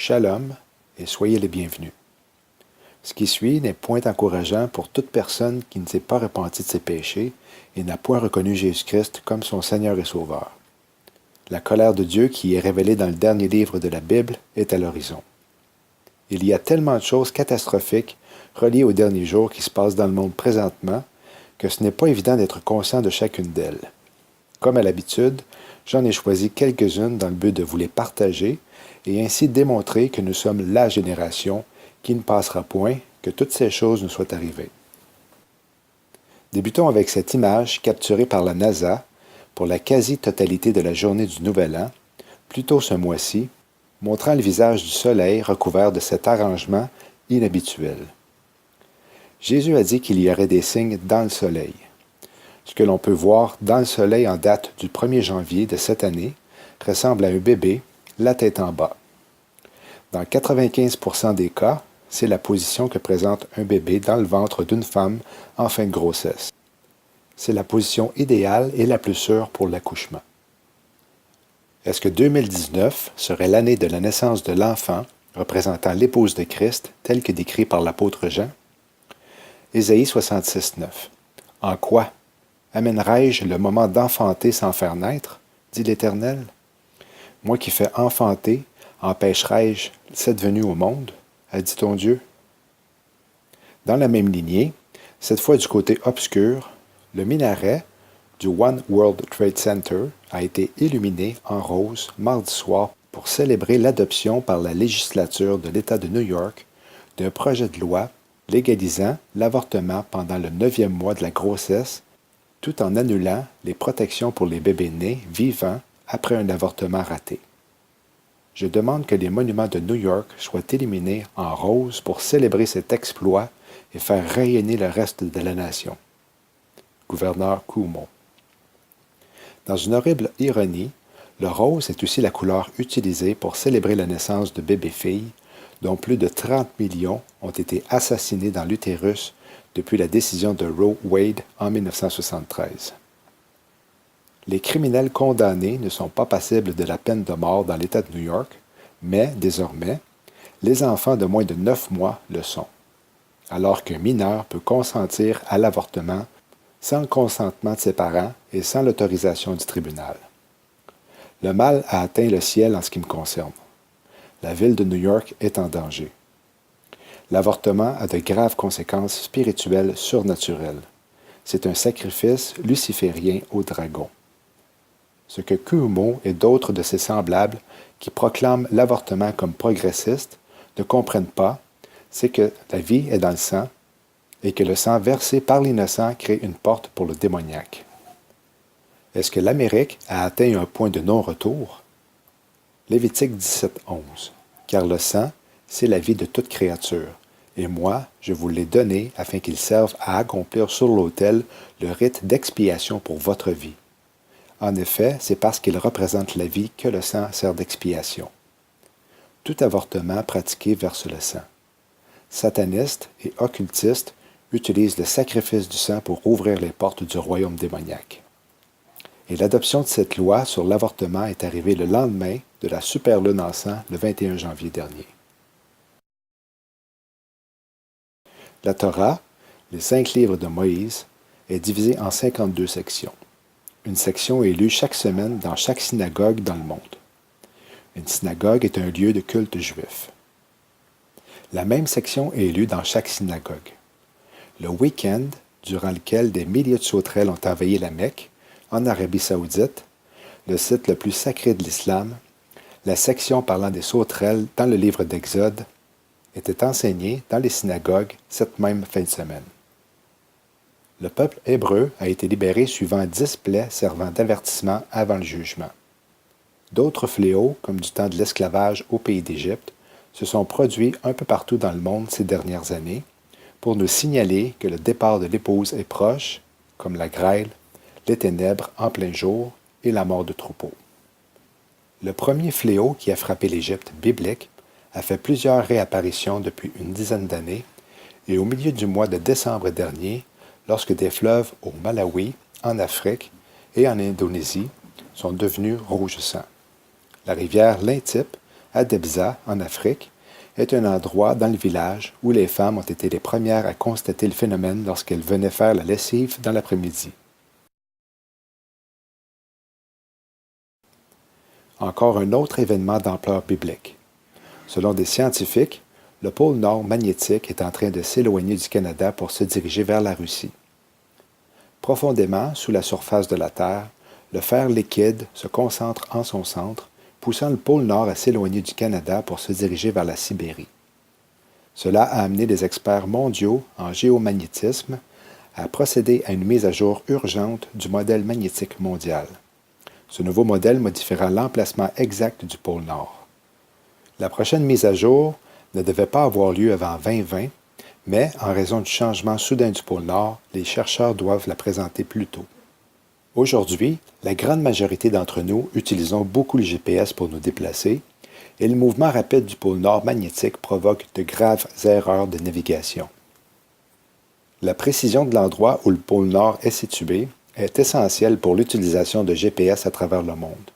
Shalom et soyez les bienvenus. Ce qui suit n'est point encourageant pour toute personne qui ne s'est pas repentie de ses péchés et n'a point reconnu Jésus-Christ comme son Seigneur et Sauveur. La colère de Dieu qui est révélée dans le dernier livre de la Bible est à l'horizon. Il y a tellement de choses catastrophiques reliées aux derniers jours qui se passent dans le monde présentement que ce n'est pas évident d'être conscient de chacune d'elles. Comme à l'habitude, j'en ai choisi quelques-unes dans le but de vous les partager et ainsi démontrer que nous sommes la génération qui ne passera point que toutes ces choses nous soient arrivées. Débutons avec cette image capturée par la NASA pour la quasi-totalité de la journée du Nouvel An, plus tôt ce mois-ci, montrant le visage du Soleil recouvert de cet arrangement inhabituel. Jésus a dit qu'il y aurait des signes dans le Soleil. Ce que l'on peut voir dans le Soleil en date du 1er janvier de cette année ressemble à un bébé, la tête en bas. Dans 95% des cas, c'est la position que présente un bébé dans le ventre d'une femme en fin de grossesse. C'est la position idéale et la plus sûre pour l'accouchement. Est-ce que 2019 serait l'année de la naissance de l'enfant représentant l'épouse de Christ, tel que décrit par l'apôtre Jean? Ésaïe 66,9. En quoi amènerai-je le moment d'enfanter sans faire naître, dit l'Éternel? Moi qui fais enfanter, empêcherai-je cette venue au monde, a dit ton Dieu? Dans la même lignée, cette fois du côté obscur, le minaret du One World Trade Center a été illuminé en rose mardi soir pour célébrer l'adoption par la législature de l'État de New York d'un projet de loi légalisant l'avortement pendant le 9e mois de la grossesse, tout en annulant les protections pour les bébés nés vivants après un avortement raté. Je demande que les monuments de New York soient éliminés en rose pour célébrer cet exploit et faire rayonner le reste de la nation. Gouverneur Cuomo. Dans une horrible ironie, le rose est aussi la couleur utilisée pour célébrer la naissance de bébés-filles, dont plus de 30 millions ont été assassinés dans l'utérus depuis la décision de Roe Wade en 1973. Les criminels condamnés ne sont pas passibles de la peine de mort dans l'État de New York, mais, désormais, les enfants de moins de 9 mois le sont, alors qu'un mineur peut consentir à l'avortement sans le consentement de ses parents et sans l'autorisation du tribunal. Le mal a atteint le ciel en ce qui me concerne. La ville de New York est en danger. L'avortement a de graves conséquences spirituelles surnaturelles. C'est un sacrifice luciférien au dragon. Ce que Cuomo et d'autres de ses semblables qui proclament l'avortement comme progressiste ne comprennent pas, c'est que la vie est dans le sang et que le sang versé par l'innocent crée une porte pour le démoniaque. Est-ce que l'Amérique a atteint un point de non-retour? Lévitique 17:11. Car le sang, c'est la vie de toute créature, et moi, je vous l'ai donné afin qu'il serve à accomplir sur l'autel le rite d'expiation pour votre vie. En effet, c'est parce qu'il représente la vie que le sang sert d'expiation. Tout avortement pratiqué verse le sang. Satanistes et occultistes utilisent le sacrifice du sang pour ouvrir les portes du royaume démoniaque. Et l'adoption de cette loi sur l'avortement est arrivée le lendemain de la superlune en sang le 21 janvier dernier. La Torah, les 5 livres de Moïse, est divisée en 52 sections. Une section est lue chaque semaine dans chaque synagogue dans le monde. Une synagogue est un lieu de culte juif. La même section est lue dans chaque synagogue. Le week-end, durant lequel des milliers de sauterelles ont envahi la Mecque, en Arabie saoudite, le site le plus sacré de l'islam, la section parlant des sauterelles dans le livre d'Exode était enseignée dans les synagogues cette même fin de semaine. Le peuple hébreu a été libéré suivant 10 plaies servant d'avertissement avant le jugement. D'autres fléaux, comme du temps de l'esclavage au pays d'Égypte, se sont produits un peu partout dans le monde ces dernières années pour nous signaler que le départ de l'épouse est proche, comme la grêle, les ténèbres en plein jour et la mort de troupeaux. Le premier fléau qui a frappé l'Égypte biblique a fait plusieurs réapparitions depuis une dizaine d'années et au milieu du mois de décembre dernier, lorsque des fleuves au Malawi, en Afrique et en Indonésie sont devenus rouge sang. La rivière Lintip à Debza, en Afrique, est un endroit dans le village où les femmes ont été les premières à constater le phénomène lorsqu'elles venaient faire la lessive dans l'après-midi. Encore un autre événement d'ampleur biblique. Selon des scientifiques, le pôle nord magnétique est en train de s'éloigner du Canada pour se diriger vers la Russie. Profondément sous la surface de la Terre, le fer liquide se concentre en son centre, poussant le pôle nord à s'éloigner du Canada pour se diriger vers la Sibérie. Cela a amené les experts mondiaux en géomagnétisme à procéder à une mise à jour urgente du modèle magnétique mondial. Ce nouveau modèle modifiera l'emplacement exact du pôle Nord. La prochaine mise à jour ne devait pas avoir lieu avant 2020, mais en raison du changement soudain du pôle Nord, les chercheurs doivent la présenter plus tôt. Aujourd'hui, la grande majorité d'entre nous utilisons beaucoup le GPS pour nous déplacer, et le mouvement rapide du pôle Nord magnétique provoque de graves erreurs de navigation. La précision de l'endroit où le pôle Nord est situé est essentielle pour l'utilisation de GPS à travers le monde.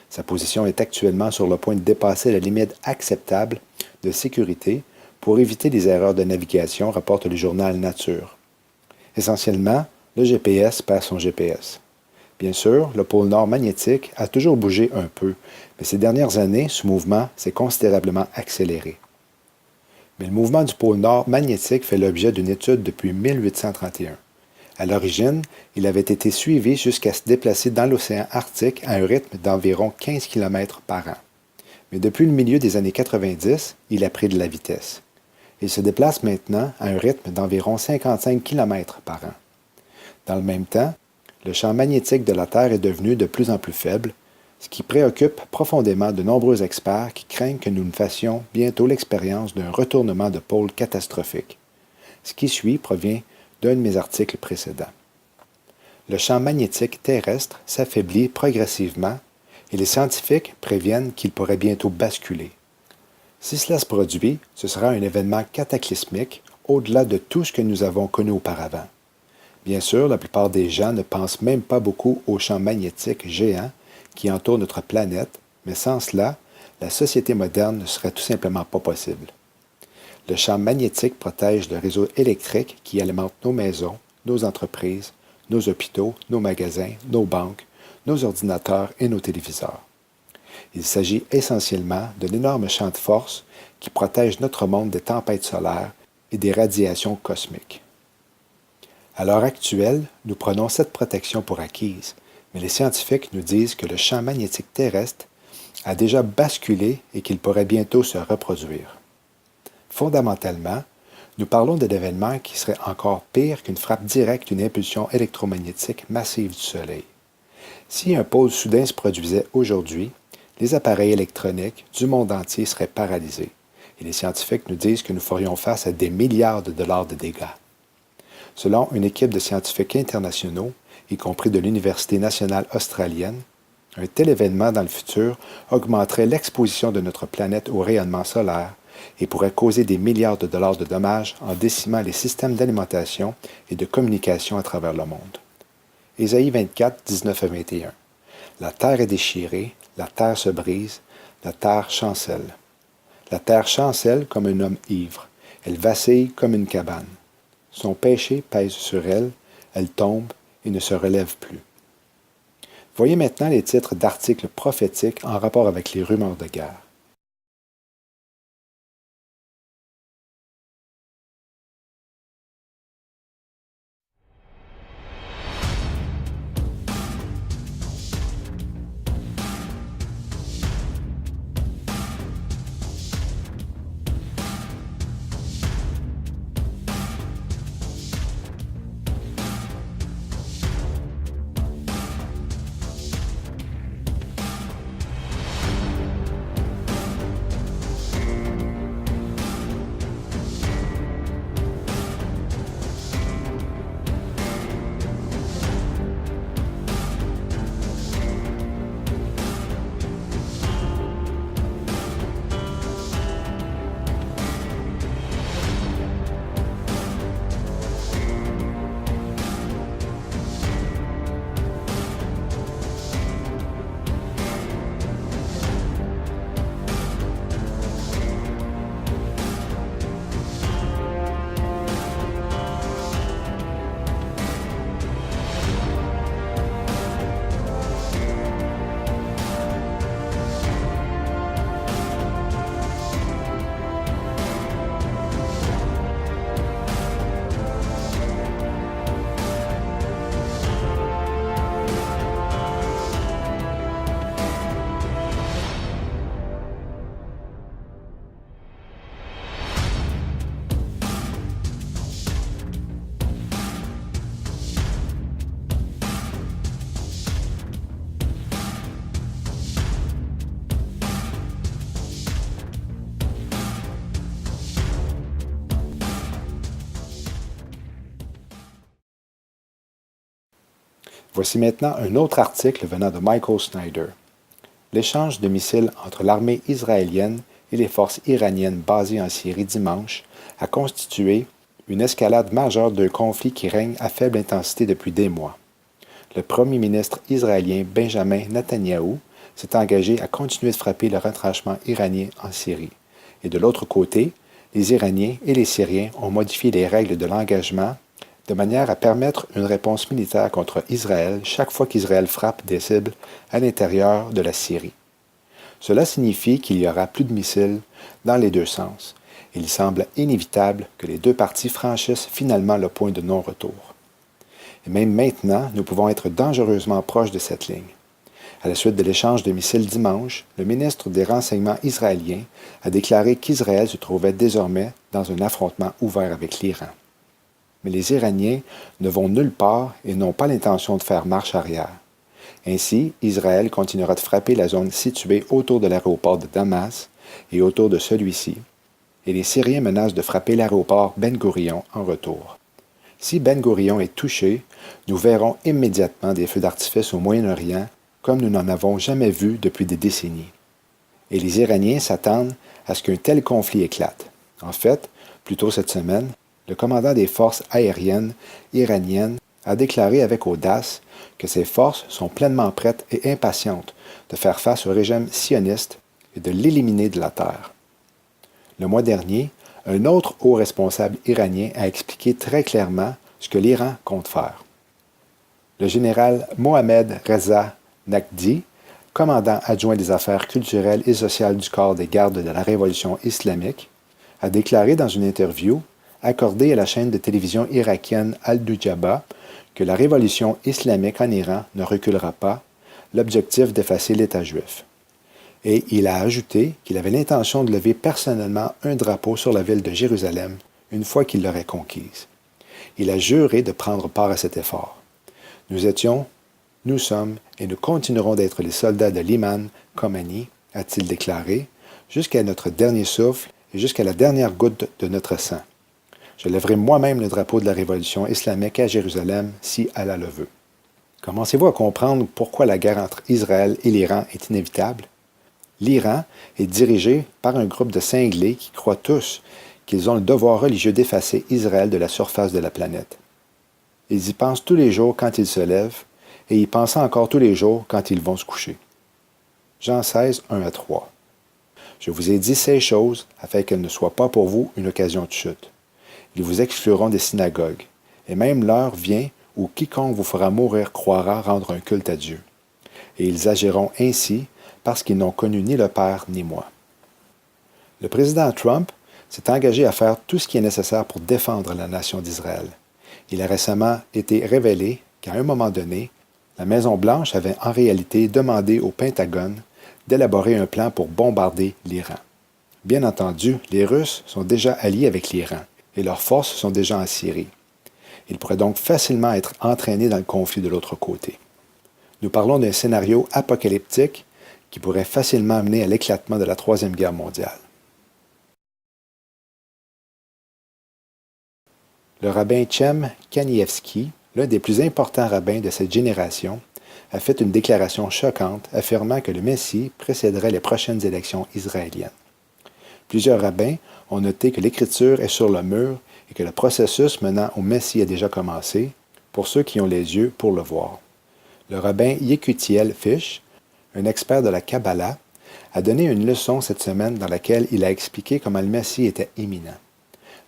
Sa position est actuellement sur le point de dépasser la limite acceptable de sécurité pour éviter les erreurs de navigation, rapporte le journal Nature. Essentiellement, le GPS perd son GPS. Bien sûr, le pôle Nord magnétique a toujours bougé un peu, mais ces dernières années, ce mouvement s'est considérablement accéléré. Mais le mouvement du pôle Nord magnétique fait l'objet d'une étude depuis 1831. À l'origine, il avait été suivi jusqu'à se déplacer dans l'océan Arctique à un rythme d'environ 15 km par an. Mais depuis le milieu des années 90, il a pris de la vitesse. Il se déplace maintenant à un rythme d'environ 55 km par an. Dans le même temps, le champ magnétique de la Terre est devenu de plus en plus faible, ce qui préoccupe profondément de nombreux experts qui craignent que nous ne fassions bientôt l'expérience d'un retournement de pôle catastrophique. Ce qui suit provient d'un de mes articles précédents. Le champ magnétique terrestre s'affaiblit progressivement et les scientifiques préviennent qu'il pourrait bientôt basculer. Si cela se produit, ce sera un événement cataclysmique au-delà de tout ce que nous avons connu auparavant. Bien sûr, la plupart des gens ne pensent même pas beaucoup au champ magnétique géant qui entoure notre planète, mais sans cela, la société moderne ne serait tout simplement pas possible. Le champ magnétique protège le réseau électrique qui alimente nos maisons, nos entreprises, nos hôpitaux, nos magasins, nos banques, nos ordinateurs et nos téléviseurs. Il s'agit essentiellement d'un énorme champ de force qui protège notre monde des tempêtes solaires et des radiations cosmiques. À l'heure actuelle, nous prenons cette protection pour acquise, mais les scientifiques nous disent que le champ magnétique terrestre a déjà basculé et qu'il pourrait bientôt se reproduire. Fondamentalement, nous parlons d'un événement qui serait encore pire qu'une frappe directe d'une impulsion électromagnétique massive du Soleil. Si un pôle soudain se produisait aujourd'hui, les appareils électroniques du monde entier seraient paralysés, et les scientifiques nous disent que nous ferions face à des milliards de dollars de dégâts. Selon une équipe de scientifiques internationaux, y compris de l'Université nationale australienne, un tel événement dans le futur augmenterait l'exposition de notre planète au rayonnement solaire et pourrait causer des milliards de dollars de dommages en décimant les systèmes d'alimentation et de communication à travers le monde. Ésaïe 24, 19 à 21. La terre est déchirée, la terre se brise, la terre chancelle. La terre chancelle comme un homme ivre, elle vacille comme une cabane. Son péché pèse sur elle, elle tombe et ne se relève plus. Voyez maintenant les titres d'articles prophétiques en rapport avec les rumeurs de guerre. Voici maintenant un autre article venant de Michael Snyder. L'échange de missiles entre l'armée israélienne et les forces iraniennes basées en Syrie dimanche a constitué une escalade majeure d'un conflit qui règne à faible intensité depuis des mois. Le premier ministre israélien Benjamin Netanyahou s'est engagé à continuer de frapper le retranchement iranien en Syrie. Et de l'autre côté, les Iraniens et les Syriens ont modifié les règles de l'engagement de manière à permettre une réponse militaire contre Israël chaque fois qu'Israël frappe des cibles à l'intérieur de la Syrie. Cela signifie qu'il y aura plus de missiles dans les deux sens. Il semble inévitable que les deux parties franchissent finalement le point de non-retour. Et même maintenant, nous pouvons être dangereusement proches de cette ligne. À la suite de l'échange de missiles dimanche, le ministre des Renseignements israélien a déclaré qu'Israël se trouvait désormais dans un affrontement ouvert avec l'Iran. Mais les Iraniens ne vont nulle part et n'ont pas l'intention de faire marche arrière. Ainsi, Israël continuera de frapper la zone située autour de l'aéroport de Damas et autour de celui-ci, et les Syriens menacent de frapper l'aéroport Ben Gourion en retour. Si Ben Gourion est touché, nous verrons immédiatement des feux d'artifice au Moyen-Orient comme nous n'en avons jamais vu depuis des décennies. Et les Iraniens s'attendent à ce qu'un tel conflit éclate. En fait, plus tôt cette semaine, le commandant des forces aériennes iraniennes a déclaré avec audace que ses forces sont pleinement prêtes et impatientes de faire face au régime sioniste et de l'éliminer de la terre. Le mois dernier, un autre haut responsable iranien a expliqué très clairement ce que l'Iran compte faire. Le général Mohammad Reza Naqvi, commandant adjoint des affaires culturelles et sociales du corps des gardes de la Révolution islamique, a déclaré dans une interview accordée à la chaîne de télévision irakienne Al-Dujaba que la révolution islamique en Iran ne reculera pas, l'objectif d'effacer l'État juif. Et il a ajouté qu'il avait l'intention de lever personnellement un drapeau sur la ville de Jérusalem une fois qu'il l'aurait conquise. Il a juré de prendre part à cet effort. Nous sommes et nous continuerons d'être les soldats de l'Imam Khomeini, a-t-il déclaré, jusqu'à notre dernier souffle et jusqu'à la dernière goutte de notre sang. Je lèverai moi-même le drapeau de la révolution islamique à Jérusalem si Allah le veut. Commencez-vous à comprendre pourquoi la guerre entre Israël et l'Iran est inévitable? L'Iran est dirigé par un groupe de cinglés qui croient tous qu'ils ont le devoir religieux d'effacer Israël de la surface de la planète. Ils y pensent tous les jours quand ils se lèvent, et y pensent encore tous les jours quand ils vont se coucher. Jean 16, 1-3. Je vous ai dit ces choses afin qu'elles ne soient pas pour vous une occasion de chute. Ils vous excluront des synagogues, et même l'heure vient où quiconque vous fera mourir croira rendre un culte à Dieu. Et ils agiront ainsi parce qu'ils n'ont connu ni le Père ni moi. Le président Trump s'est engagé à faire tout ce qui est nécessaire pour défendre la nation d'Israël. Il a récemment été révélé qu'à un moment donné, la Maison-Blanche avait en réalité demandé au Pentagone d'élaborer un plan pour bombarder l'Iran. Bien entendu, les Russes sont déjà alliés avec l'Iran et leurs forces sont déjà en Syrie. Ils pourraient donc facilement être entraînés dans le conflit de l'autre côté. Nous parlons d'un scénario apocalyptique qui pourrait facilement mener à l'éclatement de la Troisième Guerre mondiale. Le rabbin Chaim Kanievski, l'un des plus importants rabbins de cette génération, a fait une déclaration choquante affirmant que le Messie précéderait les prochaines élections israéliennes. Plusieurs rabbins ont noté que l'Écriture est sur le mur et que le processus menant au Messie a déjà commencé, pour ceux qui ont les yeux pour le voir. Le rabbin Yekutiel Fish, un expert de la Kabbalah, a donné une leçon cette semaine dans laquelle il a expliqué comment le Messie était imminent.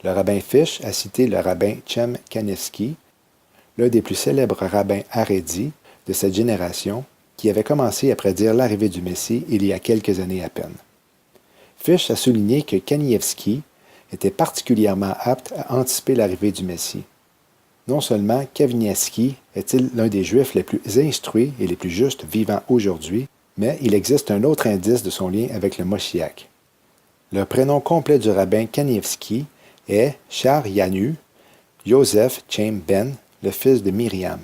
Le rabbin Fish a cité le rabbin Chaim Kanievski, l'un des plus célèbres rabbins harédis de cette génération, qui avait commencé à prédire l'arrivée du Messie il y a quelques années à peine. Fish a souligné que Kanievski était particulièrement apte à anticiper l'arrivée du Messie. Non seulement Kanievski est-il l'un des Juifs les plus instruits et les plus justes vivants aujourd'hui, mais il existe un autre indice de son lien avec le Moshiach. Le prénom complet du rabbin Kanievski est Shar Yanu, Yosef Chaim Ben, le fils de Myriam.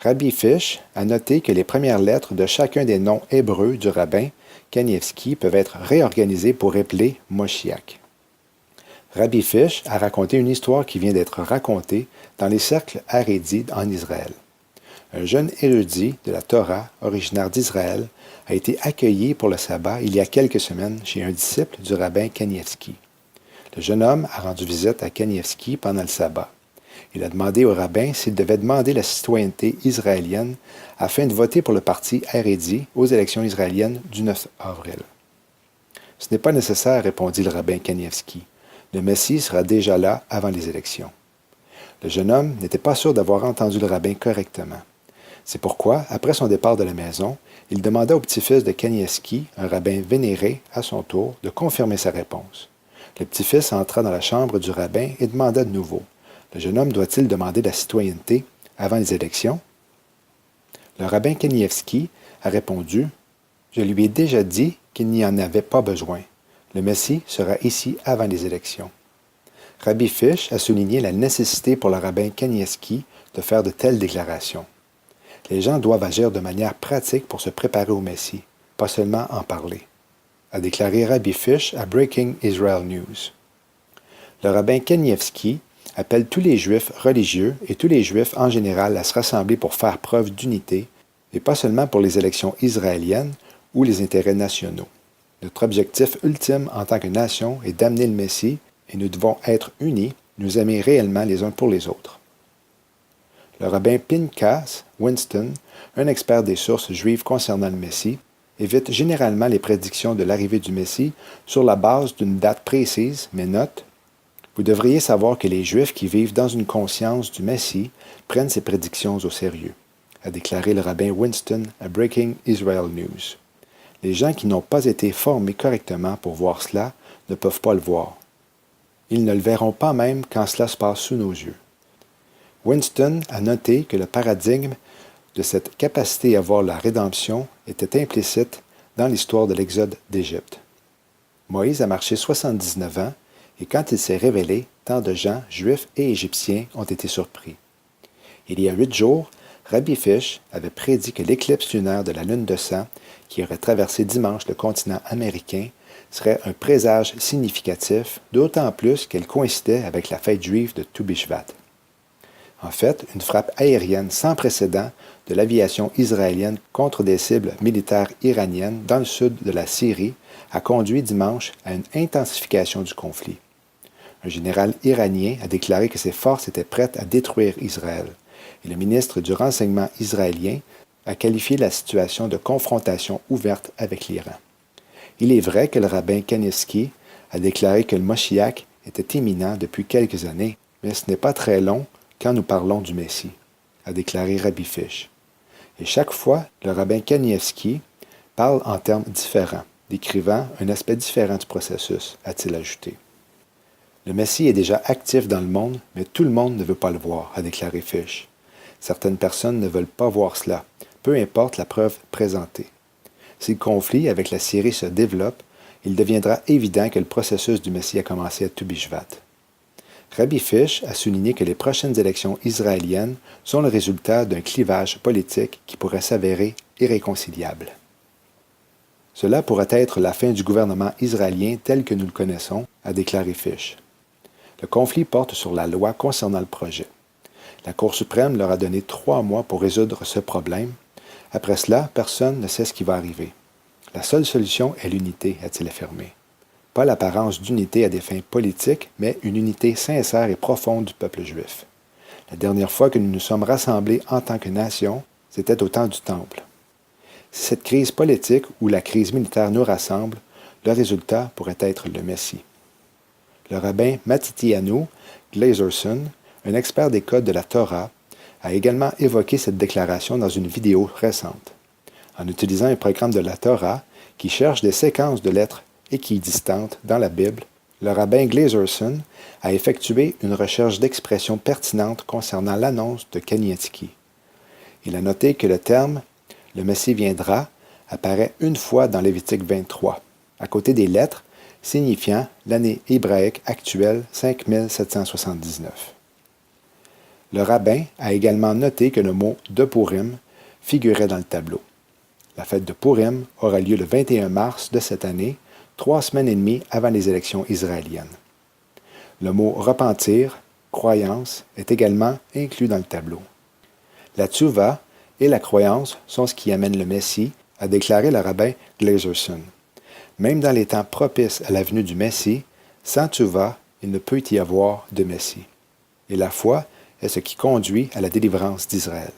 Rabbi Fish a noté que les premières lettres de chacun des noms hébreux du rabbin Kanievski peuvent être réorganisées pour épeler Moshiach. Rabbi Fish a raconté une histoire qui vient d'être racontée dans les cercles harédis en Israël. Un jeune érudit de la Torah, originaire d'Israël, a été accueilli pour le sabbat il y a quelques semaines chez un disciple du rabbin Kanievski. Le jeune homme a rendu visite à Kanievski pendant le sabbat. Il a demandé au rabbin s'il devait demander la citoyenneté israélienne afin de voter pour le parti Haredi aux élections israéliennes du 9 avril. « Ce n'est pas nécessaire, répondit le rabbin Kanievski. Le Messie sera déjà là avant les élections. » Le jeune homme n'était pas sûr d'avoir entendu le rabbin correctement. C'est pourquoi, après son départ de la maison, il demanda au petit-fils de Kanievski, un rabbin vénéré à son tour, de confirmer sa réponse. Le petit-fils entra dans la chambre du rabbin et demanda de nouveau. Le jeune homme doit-il demander la citoyenneté avant les élections? Le rabbin Kanievski a répondu « Je lui ai déjà dit qu'il n'y en avait pas besoin. Le Messie sera ici avant les élections. » Rabbi Fish a souligné la nécessité pour le rabbin Kanievski de faire de telles déclarations. Les gens doivent agir de manière pratique pour se préparer au Messie, pas seulement en parler, a déclaré Rabbi Fish à Breaking Israel News. Le rabbin Kanievski appelle tous les Juifs religieux et tous les Juifs en général à se rassembler pour faire preuve d'unité, et pas seulement pour les élections israéliennes ou les intérêts nationaux. Notre objectif ultime en tant que nation est d'amener le Messie, et nous devons être unis, nous aimer réellement les uns pour les autres. Le rabbin Pinchas Winston, un expert des sources juives concernant le Messie, évite généralement les prédictions de l'arrivée du Messie sur la base d'une date précise, mais note « Vous devriez savoir que les Juifs qui vivent dans une conscience du Messie prennent ces prédictions au sérieux », a déclaré le rabbin Winston à Breaking Israel News. Les gens qui n'ont pas été formés correctement pour voir cela ne peuvent pas le voir. Ils ne le verront pas même quand cela se passe sous nos yeux. Winston a noté que le paradigme de cette capacité à voir la rédemption était implicite dans l'histoire de l'Exode d'Égypte. Moïse a marché 79 ans et quand il s'est révélé, tant de gens, juifs et égyptiens, ont été surpris. Il y a 8 jours, Rabbi Fish avait prédit que l'éclipse lunaire de la lune de sang, qui aurait traversé dimanche le continent américain, serait un présage significatif, d'autant plus qu'elle coïncidait avec la fête juive de Tu Bishvat. En fait, une frappe aérienne sans précédent de l'aviation israélienne contre des cibles militaires iraniennes dans le sud de la Syrie a conduit dimanche à une intensification du conflit. Un général iranien a déclaré que ses forces étaient prêtes à détruire Israël, et le ministre du Renseignement israélien a qualifié la situation de confrontation ouverte avec l'Iran. Il est vrai que le rabbin Kanievski a déclaré que le Moshiach était imminent depuis quelques années, mais ce n'est pas très long quand nous parlons du Messie, a déclaré Rabbi Fish. Et chaque fois, le rabbin Kanievski parle en termes différents, décrivant un aspect différent du processus, a-t-il ajouté. Le Messie est déjà actif dans le monde, mais tout le monde ne veut pas le voir, a déclaré Fish. Certaines personnes ne veulent pas voir cela, peu importe la preuve présentée. Si le conflit avec la Syrie se développe, il deviendra évident que le processus du Messie a commencé à Tu Bishvat. Rabbi Fish a souligné que les prochaines élections israéliennes sont le résultat d'un clivage politique qui pourrait s'avérer irréconciliable. Cela pourrait être la fin du gouvernement israélien tel que nous le connaissons, a déclaré Fish. Le conflit porte sur la loi concernant le projet. La Cour suprême leur a donné 3 mois pour résoudre ce problème. Après cela, personne ne sait ce qui va arriver. La seule solution est l'unité, a-t-il affirmé. Pas l'apparence d'unité à des fins politiques, mais une unité sincère et profonde du peuple juif. La dernière fois que nous nous sommes rassemblés en tant que nation, c'était au temps du Temple. Si cette crise politique ou la crise militaire nous rassemble, le résultat pourrait être le Messie. Le rabbin Matityahu Glazerson, un expert des codes de la Torah, a également évoqué cette déclaration dans une vidéo récente. En utilisant un programme de la Torah qui cherche des séquences de lettres équidistantes dans la Bible, le rabbin Glazerson a effectué une recherche d'expressions pertinentes concernant l'annonce de Kanievski. Il a noté que le terme « le Messie viendra » apparaît une fois dans Lévitique 23, à côté des lettres signifiant l'année hébraïque actuelle 5779. Le rabbin a également noté que le mot « de Purim » figurait dans le tableau. La fête de Purim aura lieu le 21 mars de cette année, 3 semaines et demie avant les élections israéliennes. Le mot « repentir », « croyance » est également inclus dans le tableau. La tshuvah et la croyance sont ce qui amène le Messie, a déclaré le rabbin Glazerson. Même dans les temps propices à la venue du Messie, sans Teshuvah, il ne peut y avoir de Messie. Et la foi est ce qui conduit à la délivrance d'Israël.